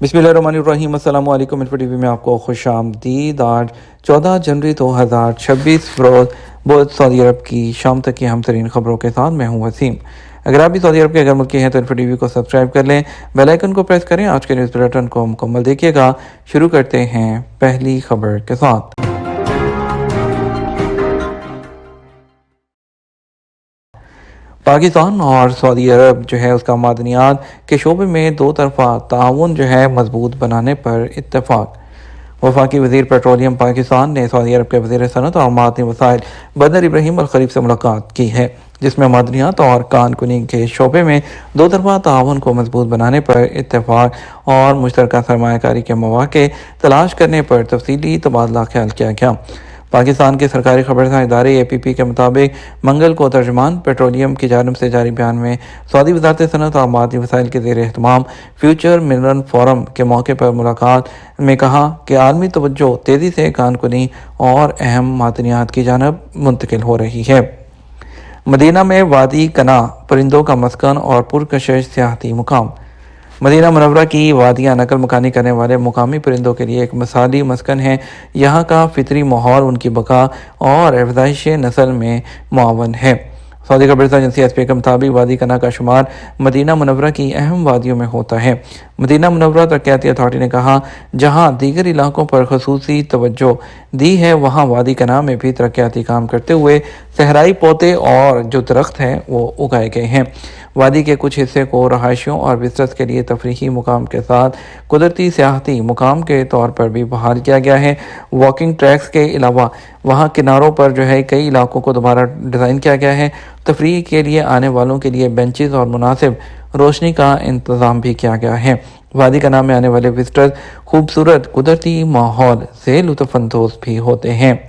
बिस्मिल्लाहिर्रहमानिर्रहीम। अस्सलाम वालेकुम। इन्फो टीवी में आपको खुश आमदीद। आज 14 जनवरी 2026 रोज़ बहुत सऊदी अरब की शाम तक की अहम तरीन खबरों के साथ मैं हूँ वसीम। अगर आप भी सऊदी अरब के अगर मुल्क के हैं तो इन्फो टीवी को सब्सक्राइब कर लें, बेल आइकन को प्रेस करें। आज के न्यूज़ बुलेटिन को मुकम्मल देखिएगा। शुरू करते हैं पहली खबर के साथ। पाकिस्तान और सऊदी अरब जो है उसका मादनियात के शोबे में दो तरफा ताउन जो है मजबूत बनाने पर इत्तेफाक। वफाकी वज़ीर पेट्रोलियम पाकिस्तान ने सऊदी अरब के वज़ीर सनत और मादनी वसाइल बदर इब्राहिम अल खलीफ से मुलाकात की है, जिसमें मादनियात और कान कुनी के शोबे में दो तरफा ताउन को मजबूत बनाने पर इत्तेफाक और मुश्तरका सरमायाकारी के मौक़े तलाश करने पर तफसीली तबादला ख्याल किया गया। पाकिस्तान के सरकारी खबरसां इदारे APP के मुताबिक मंगल को तर्जमान पेट्रोलियम की जानिब से जारी बयान में सऊदी वज़ारत सनत और मादी वसाइल के ज़ेर एहतमाम फ्यूचर मिनरल फोरम के मौके पर मुलाकात में कहा कि आलमी तवज्जो तेज़ी से कानकुनी और अहम मादनियात की जानिब मुंतकिल हो रही है। मदीना में वादी कना परिंदों का मस्कन और पुरकशिश सियाहती मुकाम। मदीना मुनव्वरा की वादियाँ नकल मकानी करने वाले मुकामी परिंदों के लिए एक मिसाली मस्कन है। यहाँ का फितरी माहौल उनकी बका और अफजाइश नस्ल में मुआवन है। सऊदी खबरसां एजेंसी SPA के मुताबिक वादी कना का शुमार मदीना मुनव्वरा की अहम वादियों में होता है। मदीना मुनव्वरा तरक्याती अथॉरिटी ने कहा, जहाँ दीगर इलाकों पर खसूसी तवज्जो दी है, वहाँ वादी कना में भी तरक्याती काम करते हुए सहराई पौधे और जो दरख्त हैं वो उगाए गए हैं। वादी के कुछ हिस्से को रहायशियों और विसरत के लिए तफरीही मुकाम के साथ कुदरती सियाहती मुकाम के तौर पर भी बहाल किया गया है। वॉकिंग ट्रैक्स के अलावा वहाँ किनारों पर जो है कई इलाकों को दोबारा डिज़ाइन किया गया है। तफरीह के लिए आने वालों के लिए बेंचेस और मुनासिब रोशनी का इंतज़ाम भी किया गया है। वादी का नाम में आने वाले विजिटर्स खूबसूरत कुदरती माहौल से लुत्फ़अंदोज़ भी होते हैं।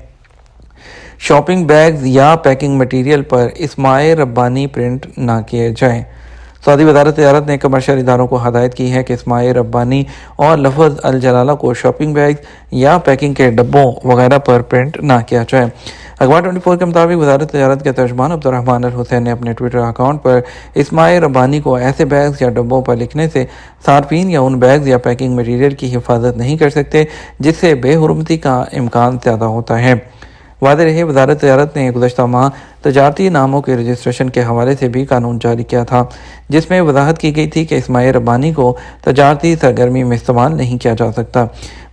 शॉपिंग बैग्स या पैकिंग मटीरियल पर इस्माए रब्बानी प्रिंट ना किए जाएं। सऊदी वज़ारत तिजारत ने कमर्शियल इदारों को हदायत की है कि इस्माए रब्बानी और लफ्ज़ अल जलाला को शॉपिंग बैग्स या पैकिंग के डब्बों वगैरह पर प्रिंट ना किया जाए। अखबार 24 के मुताबिक वज़ारत तिजारत के तर्जमान अब्दुर्रहमान अल हुसैन ने अपने ट्विटर अकाउंट पर इस्माए रब्बानी को ऐसे बैग्स या डब्बों पर लिखने से सार्फिन या उन बैग्स या पैकिंग मटीरियल की हिफाजत नहीं कर सकते जिससे बेहुरमती का इम्कान ज़्यादा होता है। वादे रहे, वज़ारत तिजारत ने गुज़श्ता माह तजारती नामों के रजिस्ट्रेशन के हवाले से भी कानून जारी किया था, जिसमें वजाहत की गई थी कि इस्माए रब्बानी को तजारती सरगर्मी में इस्तेमाल नहीं किया जा सकता।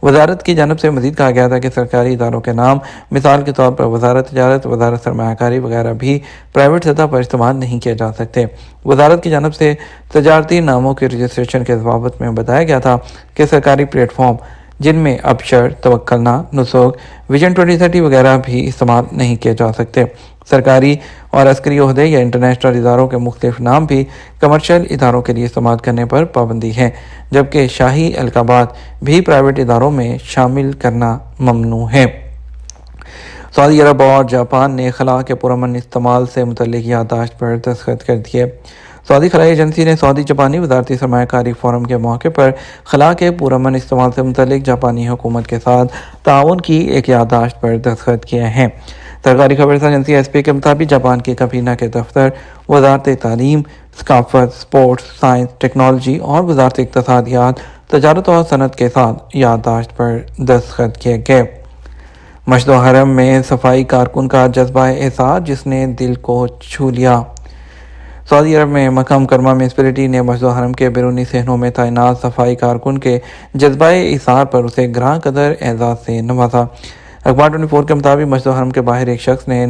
वज़ारत की जानब से मज़ीद कहा गया था कि सरकारी इदारों के नाम मिसाल के तौर पर वज़ारत तिजारत, वज़ारत सरमायाकारी वगैरह भी प्राइवेट सतह पर इस्तेमाल नहीं किए जा सकते। वज़ारत की जानब से तजारती नामों के रजिस्ट्रेशन के ज़वाबत में बताया गया था कि सरकारी प्लेटफॉर्म जिनमें अबशर, तवक्कलना, नुसूक, विजन 2030 वगैरह भी इस्तेमाल नहीं किए जा सकते। सरकारी और अस्करी ओहदे या इंटरनेशनल इदारों के मुख्तलिफ नाम भी कमर्शियल इदारों के लिए इस्तेमाल करने पर पाबंदी है, जबकि शाही अलकाबात भी प्राइवेट इदारों में शामिल करना ममनू है। सऊदी अरब और जापान ने खला के पुरअमन इस्तेमाल से मुतल्लिक याददाश्त पर दस्तखत कर दिए। सऊदी खलाई एजेंसी ने सऊदी जापानी वज़ारती सरमायाकारी फोरम के मौके पर खला के पुरअमन इस्तेमाल से मुतल्लिक जापानी हुकूमत के साथ ताउन की एक याददाश्त पर दस्तखत किए हैं। सरकारी खबरसां एजेंसी SPA के मुताबिक जापान के कबीना के दफ्तर वज़ारत तालीम, सकाफत, स्पोर्ट्स, साइंस, टेक्नोलॉजी और वज़ारत इक़्तिसादियात, तजारत और सनत के साथ याददाश्त पर दस्तखत किए गए। मस्जिद हरम में सफाई कारकुन का जज्बा एहसास जिसने दिल को छू लिया। सऊदी अरब में मक्का मुकर्रमा म्यूनिसिपैलिटी ने मस्जिद हरम के बैरूनी सहनों में तैनात सफाई कारकुन के जज्बाए इसार पर उसे ग्रां कदर एजाज़ से नवाजा। अखबार 24 के मुताबिक मस्जिद हरम के बाहर एक शख्स ने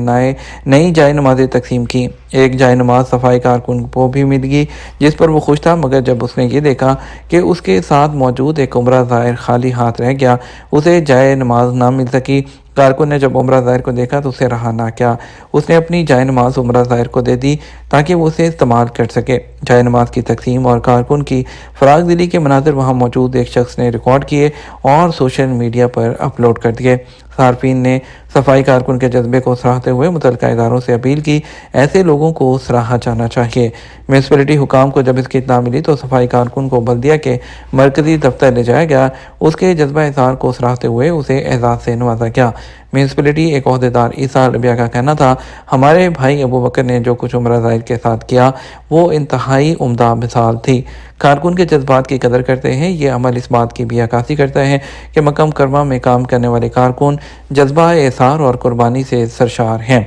नई जाय नमाज़ें तकसीम की। एक जाय नमाज सफाई कारकुन को भी मिल गई, जिस पर वो खुश था, मगर जब उसने ये देखा कि उसके साथ मौजूद एक उम्रा ज़ाहिर खाली हाथ रह गया, उसे जाय नमाज ना मिल सकी। कारकुन ने जब उम्रा ज़ाहिर को देखा तो उसे रहा ना किया। उसने अपनी जाय नमाज उम्रा ज़ाहिर को दे दी ताकि वो उसे इस्तेमाल कर सके। जाय नमाज की तकसीम और कारकुन की फराग दिली के मनाज़िर वहाँ मौजूद एक शख्स ने रिकॉर्ड किए और सोशल मीडिया पर अपलोड कर दिए। सार्फिन ने सफाई कारकुन के जज्बे को सराहते हुए मुतल्लिका इदारों से अपील की, ऐसे लोगों को सराहा जाना चाहिए। म्यूनिसिपैलिटी हुकाम को जब इसकी इत्तला मिली तो सफाई कारकुन को बल्दिया के मरकजी दफ्तर ले जाया गया। उसके जज्बा इज़हार को सराहते हुए उसे एजाज़ से नवाजा गया। म्यूनिसिपैलिटी एक ओहदेदार ईसा रबिया का कहना था, हमारे भाई अबू बकर ने जो कुछ उम्रा ज़ाहिर के साथ किया वो इंतहाई उम्दा मिसाल थी। کارکن کے جذبات کی قدر کرتے ہیں۔ یہ عمل اس بات کی بھی عکاسی کرتا ہے کہ مکہ مکرمہ میں کام کرنے والے کارکن جذبہ احسار اور قربانی سے سرشار ہیں،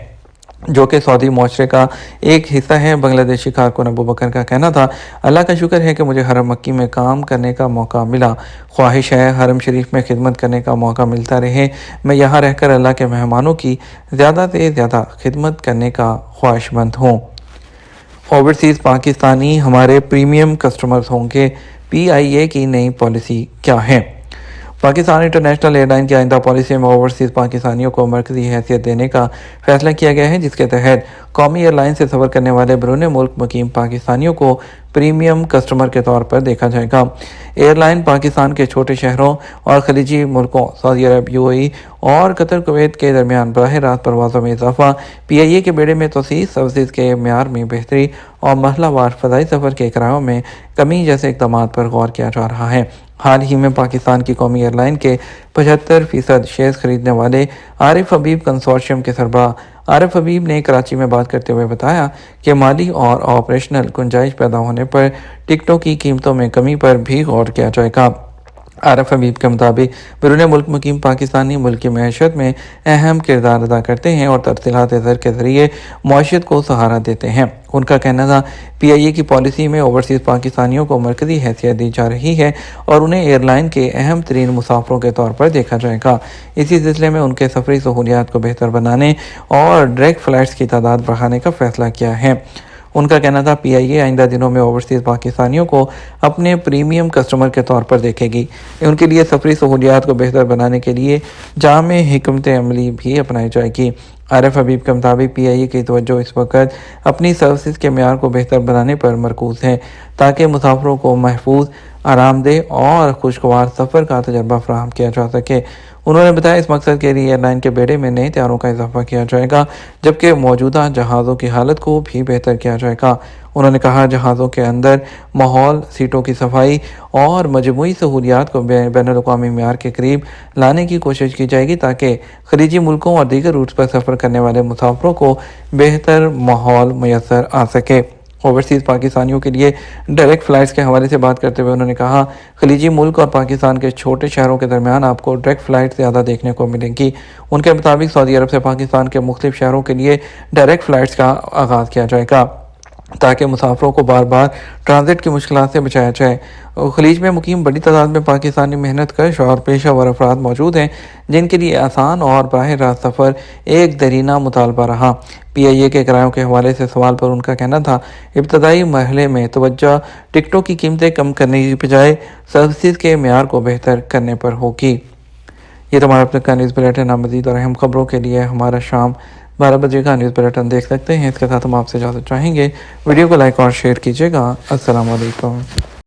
جو کہ سعودی معاشرے کا ایک حصہ ہے۔ بنگلہ دیشی کارکن ابو بکر کا کہنا تھا، اللہ کا شکر ہے کہ مجھے حرم مکی میں کام کرنے کا موقع ملا۔ خواہش ہے حرم شریف میں خدمت کرنے کا موقع ملتا رہے۔ میں یہاں رہ کر اللہ کے مہمانوں کی زیادہ سے زیادہ خدمت کرنے کا خواہش مند ہوں۔ اوورسیز پاکستانی ہمارے پریمیم کسٹمرز ہوں گے، پی آئی اے کی نئی پالیسی کیا ہے؟ پاکستان انٹرنیشنل ایئر لائن کی آئندہ پالیسی میں اوورسیز پاکستانیوں کو مرکزی حیثیت دینے کا فیصلہ کیا گیا ہے، جس کے تحت قومی ایئر لائن سے سفر کرنے والے بیرون ملک مقیم پاکستانیوں کو پریمیم کسٹمر کے طور پر دیکھا جائے گا۔ ایئر لائن پاکستان کے چھوٹے شہروں اور خلیجی ملکوں سعودی عرب، یو اے ای اور قطر کویت کے درمیان براہ راست پروازوں میں اضافہ، پی آئی اے کے بیڑے میں توسیع، سروسز کے معیار میں بہتری اور مرحلہ وار فضائی سفر کے کرایوں میں کمی جیسے اقدامات پر غور کیا جا رہا ہے۔ حال ہی میں پاکستان کی قومی ایئر لائن کے 75% شیئرز خریدنے والے عارف حبیب کنسورشیم کے سربراہ عارف حبیب نے کراچی میں بات کرتے ہوئے بتایا کہ مالی اور آپریشنل گنجائش پیدا ہونے پر ٹکٹوں کی قیمتوں میں کمی پر بھی غور کیا جائے گا۔ عارف حبیب کے مطابق بیرون ملک مقیم پاکستانی ملک کی معیشت میں اہم کردار ادا کرتے ہیں اور ترسیلات زر کے ذریعے معیشت کو سہارا دیتے ہیں۔ ان کا کہنا تھا، پی آئی اے کی پالیسی میں اوورسیز پاکستانیوں کو مرکزی حیثیت دی جا رہی ہے اور انہیں ایئر لائن کے اہم ترین مسافروں کے طور پر دیکھا جائے گا۔ اسی سلسلے میں ان کے سفری سہولیات کو بہتر بنانے اور ڈائریکٹ فلائٹس کی تعداد بڑھانے کا فیصلہ کیا ہے۔ ان کا کہنا تھا، پی آئی اے آئندہ دنوں میں اوورسیز پاکستانیوں کو اپنے پریمیم کسٹمر کے طور پر دیکھے گی۔ ان کے لیے سفری سہولیات کو بہتر بنانے کے لیے جامع حکمت عملی بھی اپنائی جائے گی۔ عارف حبیب کے مطابق پی آئی اے کی توجہ اس وقت اپنی سروسز کے معیار کو بہتر بنانے پر مرکوز ہے، تاکہ مسافروں کو محفوظ، آرام دہ اور خوشگوار سفر کا تجربہ فراہم کیا جا سکے۔ انہوں نے بتایا، اس مقصد کے لیے ایئر لائن کے بیڑے میں نئے طیاروں کا اضافہ کیا جائے گا، جبکہ موجودہ جہازوں کی حالت کو بھی بہتر کیا جائے گا۔ انہوں نے کہا، جہازوں کے اندر ماحول، سیٹوں کی صفائی اور مجموعی سہولیات کو بین الاقوامی معیار کے قریب لانے کی کوشش کی جائے گی، تاکہ خلیجی ملکوں اور دیگر روٹس پر سفر کرنے والے مسافروں کو بہتر ماحول میسر آ سکے۔ اوورسیز پاکستانیوں کے لیے ڈائریکٹ فلائٹس کے حوالے سے بات کرتے ہوئے انہوں نے کہا، خلیجی ملک اور پاکستان کے چھوٹے شہروں کے درمیان آپ کو ڈائریکٹ فلائٹ زیادہ دیکھنے کو ملیں گی۔ ان کے مطابق سعودی عرب سے پاکستان کے مختلف شہروں کے لیے ڈائریکٹ فلائٹس کا آغاز کیا جائے گا، تاکہ مسافروں کو بار بار ٹرانزٹ کی مشکلات سے بچایا جائے۔ خلیج میں مقیم بڑی تعداد میں پاکستانی محنت کش اور پیشہ ور افراد موجود ہیں، جن کے لیے آسان اور براہ راست سفر ایک دیرینہ مطالبہ رہا۔ پی آئی اے کے کرایوں کے حوالے سے سوال پر ان کا کہنا تھا، ابتدائی مرحلے میں توجہ ٹکٹوں کی قیمتیں کم کرنے کی بجائے سروسز کے معیار کو بہتر کرنے پر ہوگی۔ یہ تمہارا اب تک کا نیوز بلیٹن۔ مزید اور اہم خبروں کے لیے ہمارا شام 12 بجے کا نیوز بلیٹن دیکھ سکتے ہیں۔ اس کے ساتھ ہم آپ سے اجازت چاہیں گے، ویڈیو کو لائک اور شیئر کیجیے گا۔ السلام علیکم۔